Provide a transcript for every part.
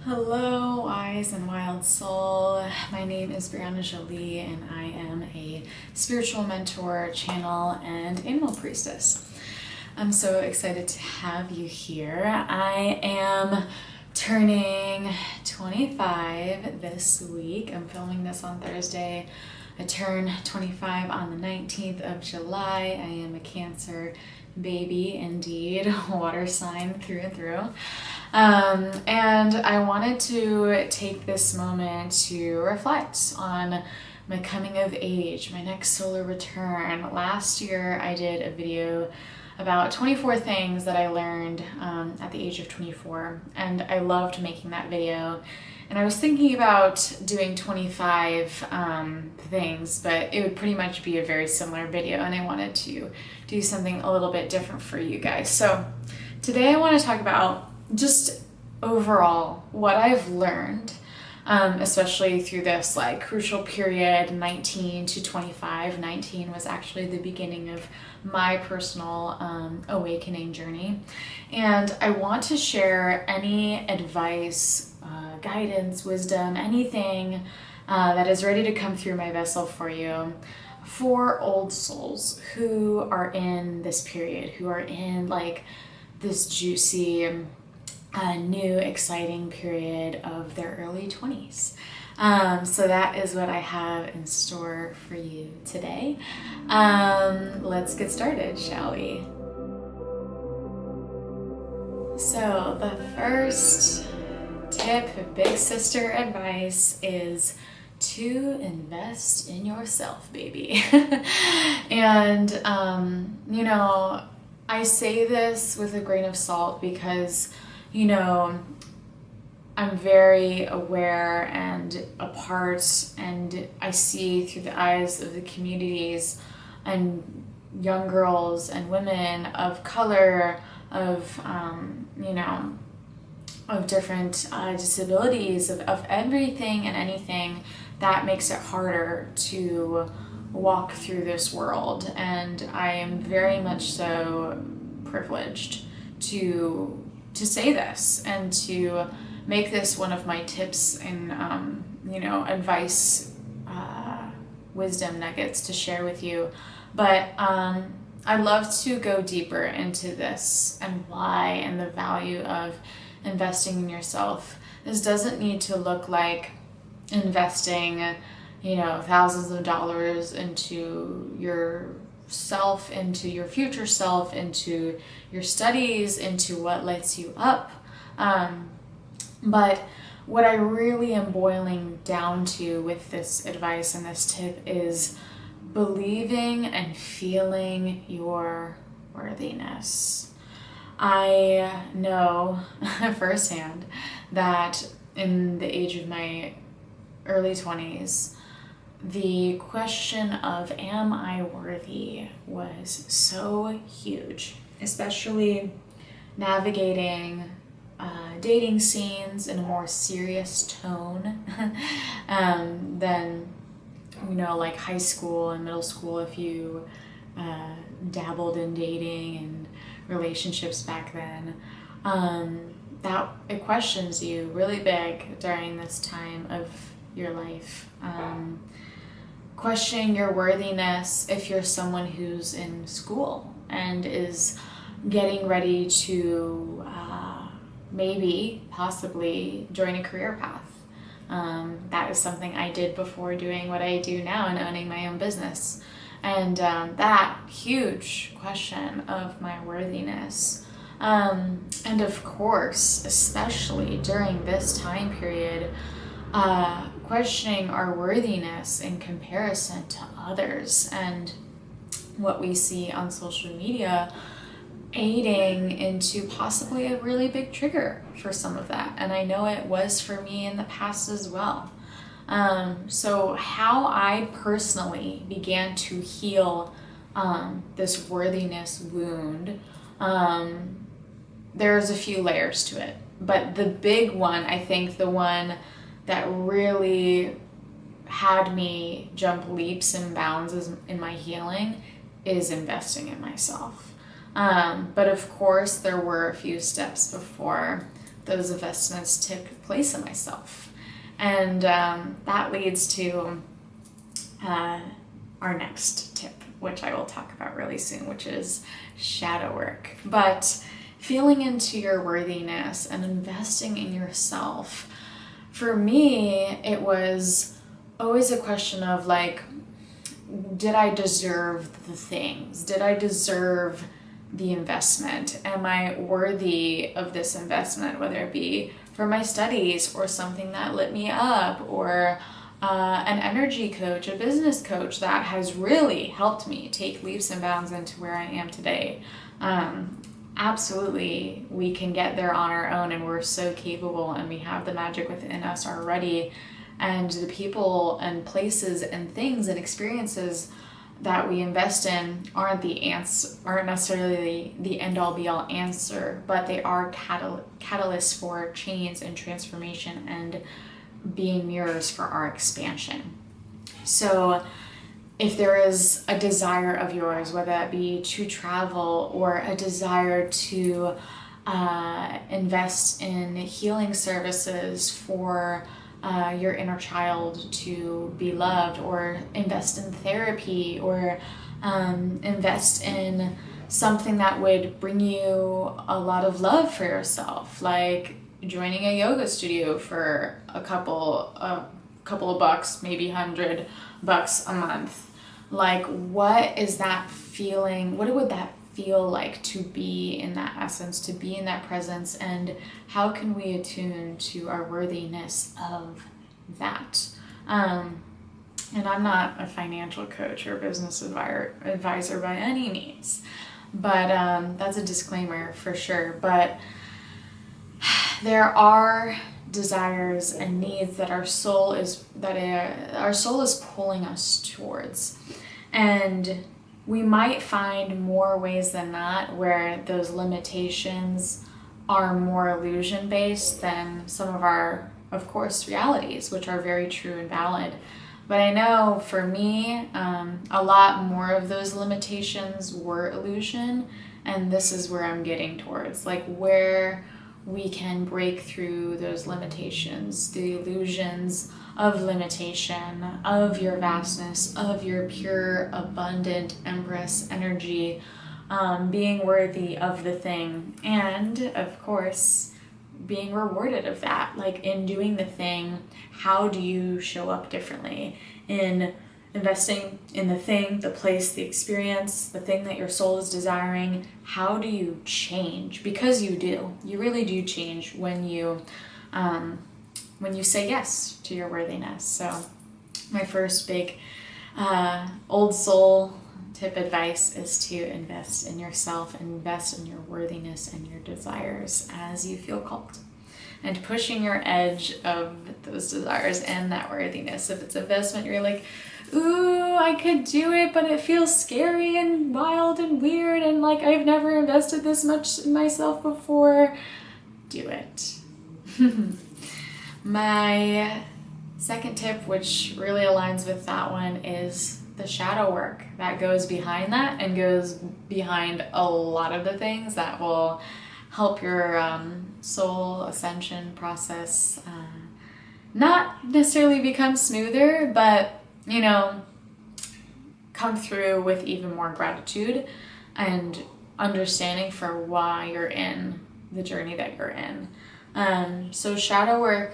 Hello, wise and wild soul. My name is Brianna Jolie, and I am a spiritual mentor, channel, and animal priestess. I'm so excited to have you here. I am turning 25 this week. I'm filming this on Thursday. I turn 25 on the 19th of July. I am a Cancer baby, indeed, water sign through and through. And I wanted to take this moment to reflect on my coming of age, my next solar return. Last year I did a video about 24 things that I learned at the age of 24, and I loved making that video. And I was thinking about doing 25 things, but it would pretty much be a very similar video, and I wanted to do something a little bit different for you guys. So today I want to talk about just overall what I've learned, especially through this like crucial period, 19 to 25. 19 was actually the beginning of my personal awakening journey. And I want to share any advice, guidance, wisdom, anything that is ready to come through my vessel for you, for old souls who are in this period, who are in like this juicy, new, exciting period of their early 20s. So that is what I have in store for you today. Let's get started, shall we? So the first tip, big sister advice, is to invest in yourself, baby. And, you know, I say this with a grain of salt because, you know, I'm very aware and a part, and I see through the eyes of the communities and young girls and women of color, of, you know, of different disabilities, of everything and anything that makes it harder to walk through this world. And I am very much so privileged to say this and to make this one of my tips and you know, advice, wisdom nuggets to share with you. But I'd love to go deeper into this and why, and the value of investing in yourself. This doesn't need to look like investing, you know, thousands of dollars into yourself, into your future self, into your studies, into what lights you up. But what I really am boiling down to with this advice and this tip is believing and feeling your worthiness. I know firsthand that in the age of my early 20s, the question of am I worthy was so huge, especially navigating dating scenes in a more serious tone than, you know, like high school and middle school. If you dabbled in dating and relationships back then, that it questions you really big during this time of your life. Questioning your worthiness if you're someone who's in school and is getting ready to maybe, possibly join a career path. That is something I did before doing what I do now and owning my own business. And that huge question of my worthiness. And of course, especially during this time period, questioning our worthiness in comparison to others, and what we see on social media aiding into possibly a really big trigger for some of that. And I know it was for me in the past as well. So how I personally began to heal this worthiness wound, there's a few layers to it. But the big one, I think the one that really had me jump leaps and bounds in my healing, is investing in myself. But of course, there were a few steps before those investments took place in myself. And that leads to our next tip, which I will talk about really soon, which is shadow work. But feeling into your worthiness and investing in yourself, for me, it was always a question of like, did I deserve the things? Did I deserve the investment? Am I worthy of this investment, whether it be for my studies or something that lit me up, or an energy coach, a business coach that has really helped me take leaps and bounds into where I am today. Absolutely, we can get there on our own, and we're so capable, and we have the magic within us already. And the people and places and things and experiences that we invest in aren't necessarily the end-all be-all answer, but they are catalysts for change and transformation and being mirrors for our expansion. So if there is a desire of yours, whether that be to travel or a desire to invest in healing services for your inner child to be loved, or invest in therapy, or invest in something that would bring you a lot of love for yourself, like joining a yoga studio for a couple of bucks, maybe $100 a month. Like, what is that feeling? What would that feel like to be in that essence, to be in that presence, and how can we attune to our worthiness of that? And I'm not a financial coach or business advisor by any means, but that's a disclaimer for sure. But there are desires and needs that our soul is pulling us towards, and we might find more ways than not where those limitations are more illusion based than some of our, of course, realities, which are very true and valid. But I know for me, a lot more of those limitations were illusion, and this is where I'm getting towards, like where we can break through those limitations, the illusions of limitation, of your vastness, of your pure, abundant Empress energy, being worthy of the thing, and of course, being rewarded of that. Like in doing the thing, how do you show up differently? In investing in the thing, the place, the experience, the thing that your soul is desiring, how do you change? Because you do. You really do change when you say yes to your worthiness. So my first big old soul tip advice is to invest in yourself, invest in your worthiness and your desires as you feel called, and pushing your edge of those desires and that worthiness. If it's investment, you're like, ooh, I could do it, but it feels scary and wild and weird, and like I've never invested this much in myself before. Do it. My second tip, which really aligns with that one, is the shadow work that goes behind that and goes behind a lot of the things that will help your soul ascension process not necessarily become smoother, but come through with even more gratitude and understanding for why you're in the journey that you're in. So shadow work,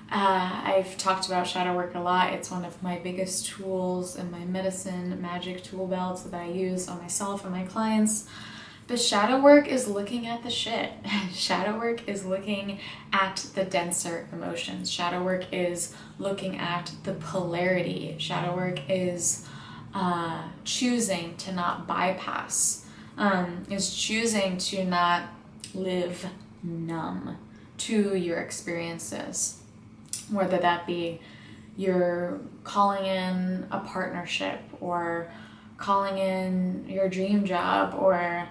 I've talked about shadow work a lot. It's one of my biggest tools in my medicine magic tool belt that I use on myself and my clients. But shadow work is looking at the shit. Shadow work is looking at the denser emotions. Shadow work is looking at the polarity. Shadow work is choosing to not bypass, is choosing to not live numb to your experiences. Whether that be you're calling in a partnership, or calling in your dream job, or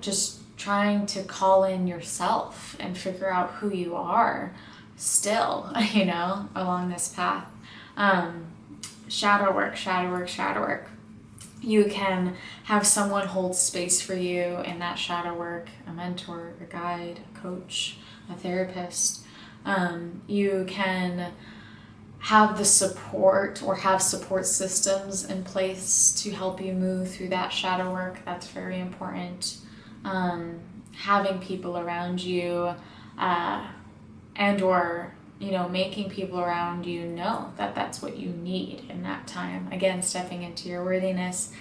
just trying to call in yourself and figure out who you are still, along this path. Shadow work, shadow work, shadow work. You can have someone hold space for you in that shadow work, a mentor, a guide, a coach, a therapist. You can have the support or have support systems in place to help you move through that shadow work. That's very important. Having people around you and or making people around you know that that's what you need in that time. Again, stepping into your worthiness.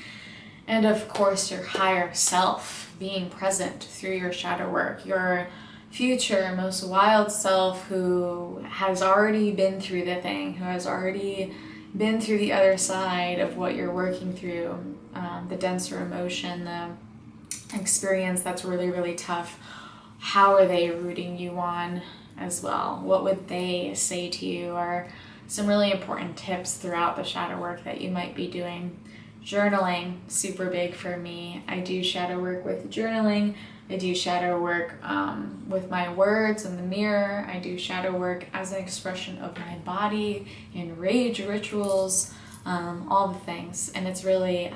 And of course, your higher self being present through your shadow work, your future, most wild self who has already been through the thing, who has already been through the other side of what you're working through, the denser emotion, the experience that's really, really tough. How are they rooting you on as well? What would they say to you? Are some really important tips throughout the shadow work that you might be doing. Journaling, super big for me. I do shadow work with journaling. I do shadow work with my words in the mirror. I do shadow work as an expression of my body in rage rituals, all the things. And it's really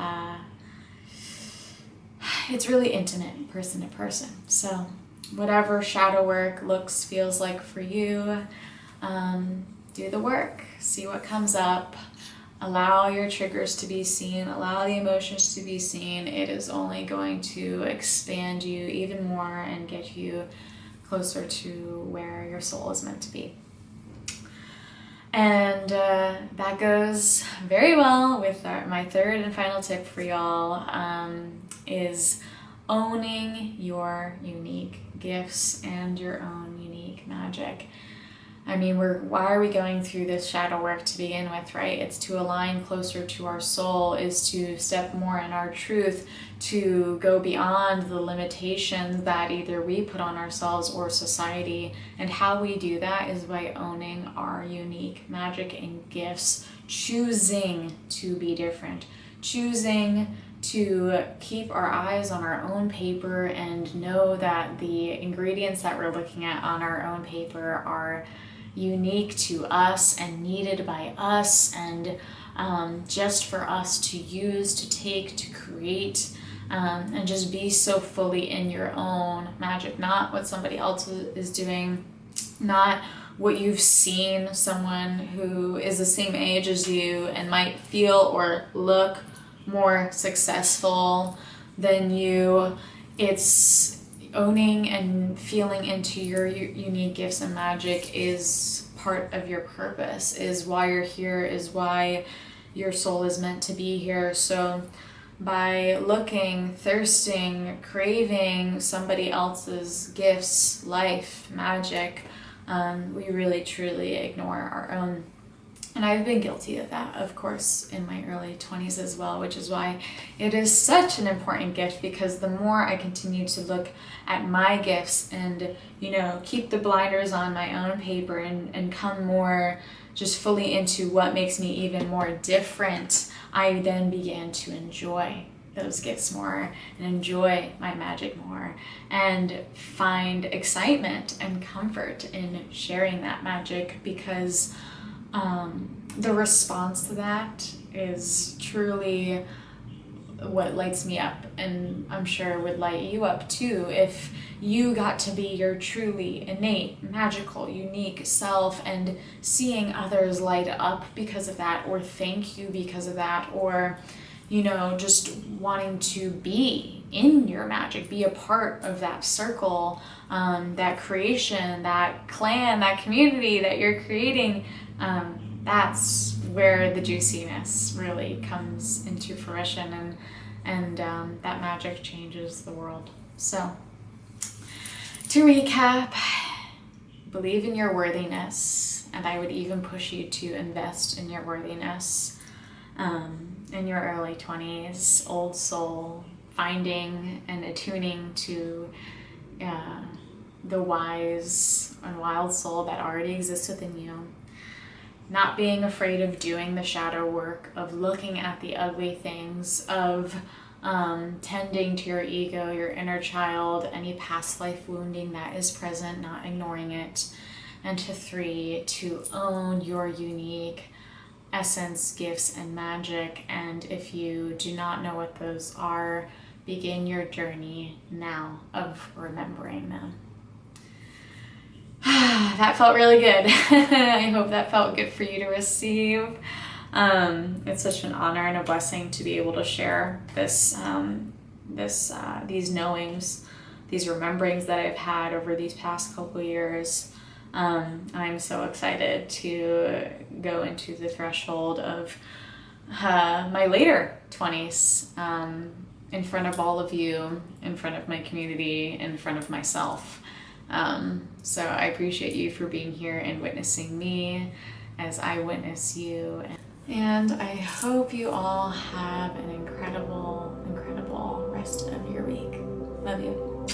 intimate, person to person. So whatever shadow work looks, feels like for you, do the work, see what comes up. Allow your triggers to be seen, allow the emotions to be seen. It is only going to expand you even more and get you closer to where your soul is meant to be. And that goes very well with my third and final tip for y'all, is owning your unique gifts and your own unique magic. I mean, why are we going through this shadow work to begin with, right? It's to align closer to our soul, is to step more in our truth, to go beyond the limitations that either we put on ourselves or society. And how we do that is by owning our unique magic and gifts, choosing to be different, choosing to keep our eyes on our own paper and know that the ingredients that we're looking at on our own paper are unique to us and needed by us, and just for us to use, to take, to create, and just be so fully in your own magic, not what somebody else is doing, not what you've seen someone who is the same age as you and might feel or look more successful than you. It's owning and feeling into your unique gifts and magic is part of your purpose, is why you're here, is why your soul is meant to be here. So by looking, thirsting, craving somebody else's gifts, life, magic, we really truly ignore our own. And I've been guilty of that, of course, in my early 20s as well, which is why it is such an important gift, because the more I continue to look at my gifts and, keep the blinders on my own paper and come more just fully into what makes me even more different, I then began to enjoy those gifts more and enjoy my magic more and find excitement and comfort in sharing that magic, because the response to that is truly what lights me up, and I'm sure would light you up too if you got to be your truly innate, magical, unique self, and seeing others light up because of that, or thank you because of that, or just wanting to be in your magic, be a part of that circle, that creation, that clan, that community that you're creating. That's where the juiciness really comes into fruition, and that magic changes the world. So to recap, believe in your worthiness, and I would even push you to invest in your worthiness. In your early 20s, old soul, finding and attuning to the wise and wild soul that already exists within you. Not being afraid of doing the shadow work, of looking at the ugly things, of tending to your ego, your inner child, any past life wounding that is present, not ignoring it. And to 3, to own your unique essence, gifts, and magic. And if you do not know what those are, begin your journey now of remembering them. that felt really good. I hope that felt good for you to receive. It's such an honor and a blessing to be able to share these knowings, these rememberings that I've had over these past couple years. I'm so excited to go into the threshold of my later 20s, in front of all of you, in front of my community, in front of myself. So I appreciate you for being here and witnessing me as I witness you. And I hope you all have an incredible, incredible rest of your week. Love you.